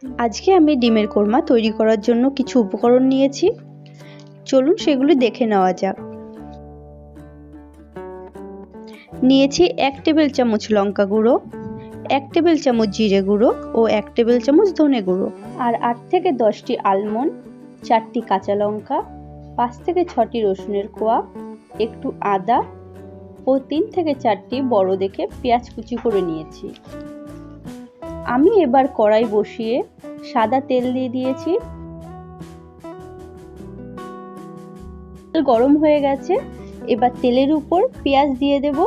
আজকে আমি ডিমের কোরমা তৈরি করার জন্য কিছু উপকরণ নিয়েছি, চলুন সেগুলি দেখে নেওয়া যাক। নিয়েছি 1 টেবিল চামচ লঙ্কা গুঁড়ো, 1 টেবিল চামচ জিরে গুঁড়ো ও 1 টেবিল চামচ ধনে গুঁড়ো, আর 8 থেকে 10টি আলমন্ড, 4টি কাঁচা লঙ্কা, 5 থেকে 6টি রসুনের কোয়া, একটু আদা ও 3 থেকে 4টি বড় দেখে পেঁয়াজ কুচি করে নিয়েছি। আমি এবার কড়াই বসিয়ে সাদা তেল দিয়ে দিয়েছি। তেল গরম হয়ে গেছে, এবার তেলের উপর পেঁয়াজ দিয়ে দেব।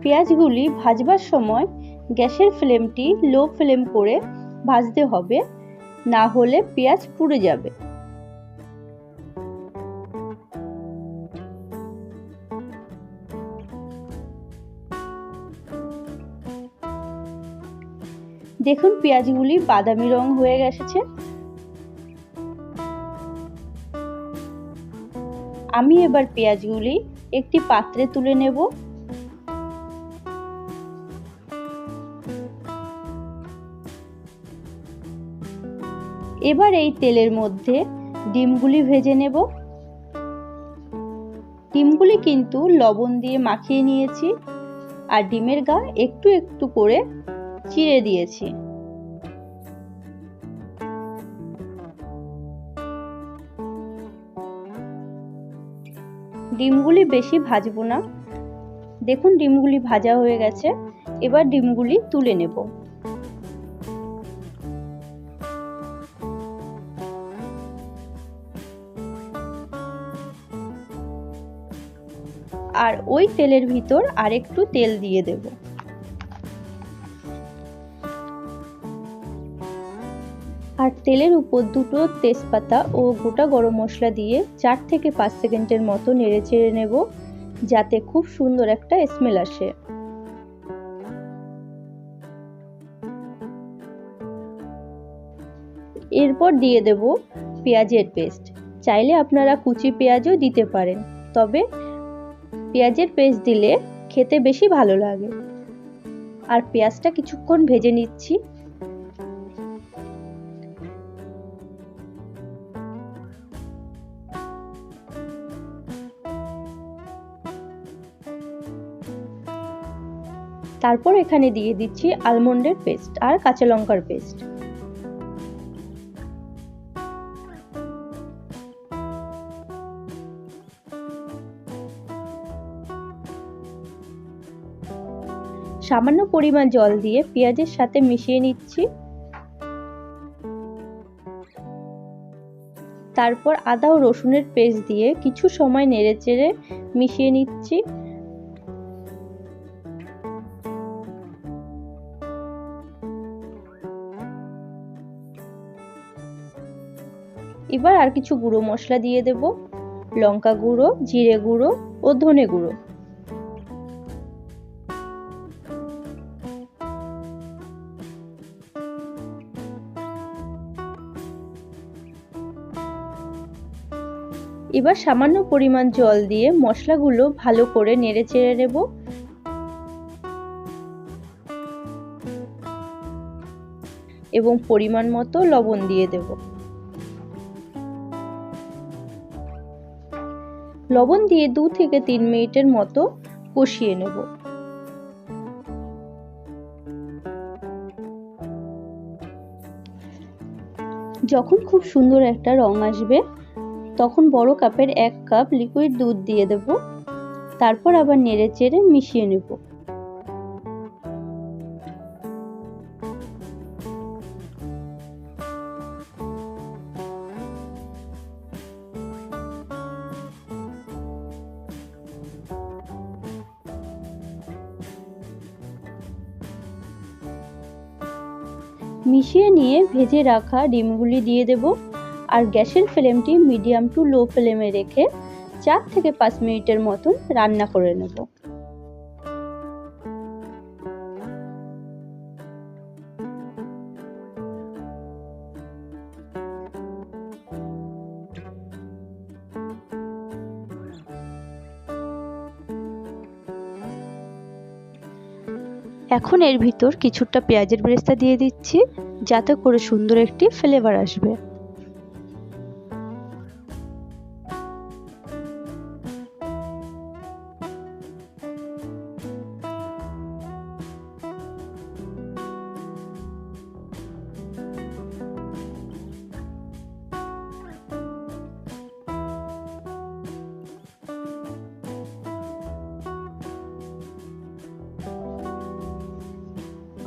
পেঁয়াজগুলি ভাজবার সময় গ্যাসের ফ্লেমটি লো ফ্লেম করে ভাজতে হবে, না হলে পেঁয়াজ পুড়ে যাবে। দেখুন পেঁয়াজগুলি বাদামি রং হয়ে গেছে। আমি এবার পেঁয়াজগুলি একটি পাত্রে তুলে নেব। এবার এই তেলের মধ্যে ডিমগুলি ভেজে নেব। ডিমগুলি কিন্তু লবণ দিয়ে মাখিয়ে নিয়েছি, আর ডিমের গা একটু একটু করে চিড়ে দিয়েছি। ডিমগুলি বেশি ভাজবো না। দেখুন ডিমগুলি ভাজা হয়ে গেছে, এবার ডিমগুলি তুলে নেব। আর ওই তেলের ভিতর আরেকটু তেল দিয়ে দেব। আর তেলের উপর দুটো তেজপাতা ও গোটা গরম মশলা দিয়ে 4 থেকে 5 সেকেন্ডের মতো নেড়ে চেড়ে নেব, যাতে খুব সুন্দর একটা স্মেল আসে। এরপর দিয়ে দেব পেঁয়াজের পেস্ট। চাইলে আপনারা কুচি পেঁয়াজও দিতে পারেন, তবে পেঁয়াজের পেস্ট দিলে খেতে বেশি ভালো লাগে। আর পেঁয়াজটা কিছুক্ষণ ভেজে নিচ্ছি। তারপর এখানে দিয়ে দিচ্ছি আলমন্ডের পেস্ট আর কাঁচা লঙ্কার পেস্ট। সামান্য পরিমাণ জল দিয়ে পেঁয়াজের সাথে মিশিয়ে নিচ্ছি। তারপর আদা ও রসুনের পেস্ট দিয়ে কিছু সময় নেড়েচেড়ে মিশিয়ে নিচ্ছি। এবার আর কিছু গুঁড়ো মশলা দিয়ে দেব, লঙ্কা গুঁড়ো, জিরে গুঁড়ো ও ধনে গুঁড়ো। এবার সামান্য পরিমাণ জল দিয়ে মশলাগুলো ভালো করে নেড়ে চেড়ে নেব। এবং পরিমাণ মতো লবণ দিয়ে দেব। লবণ দিয়ে 2 থেকে 3 মিনিটের মতো কষিয়ে নেব। যখন খুব সুন্দর একটা রং আসবে, তখন বড় কাপের 1 কাপ লিকুইড দুধ দিয়ে দেব। তারপর আবার নেড়ে চেড়ে মিশিয়ে নেব। মিশিয়ে নিয়ে ভেজে রাখা ডিমগুলি দিয়ে দেব, আর গ্যাসের ফ্লেমটি মিডিয়াম টু লো ফ্লেমে রেখে 4 থেকে 5 মিনিটের মতন রান্না করে নেব। এখন এর ভিতর কিছুটা পেঁয়াজের বেরেস্তা দিয়ে দিচ্ছি, যাতে করে সুন্দর একটি ফ্লেভার আসবে।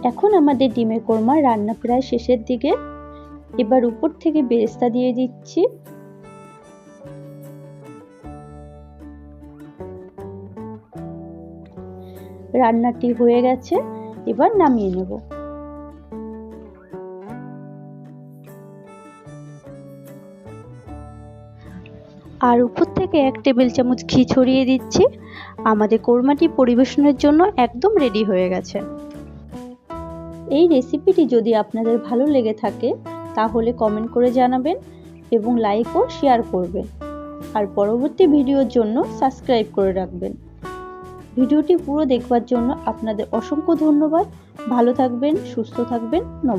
এখন আমাদের ডিমের কোরমা রান্না প্রায় শেষের দিকে। এবার উপর থেকে বেরেস্তা দিয়ে দিচ্ছি। রান্নাটি হয়ে গেছে, এবার নামিয়ে নেব। আর উপর থেকে 1 টেবিল চামচ ঘি ছড়িয়ে দিচ্ছি। আমাদের কোরমাটি পরিবেশনের জন্য একদম রেডি হয়ে গেছে। এই রেসিপিটি যদি আপনাদের ভালো লেগে থাকে তাহলে কমেন্ট করে জানাবেন এবং লাইক ও শেয়ার করবেন। আর পরবর্তী ভিডিওর জন্য সাবস্ক্রাইব করে রাখবেন। ভিডিওটি পুরো দেখবার জন্য আপনাদের অসংখ্য ধন্যবাদ। ভালো থাকবেন, সুস্থ থাকবেন। নমস্কার।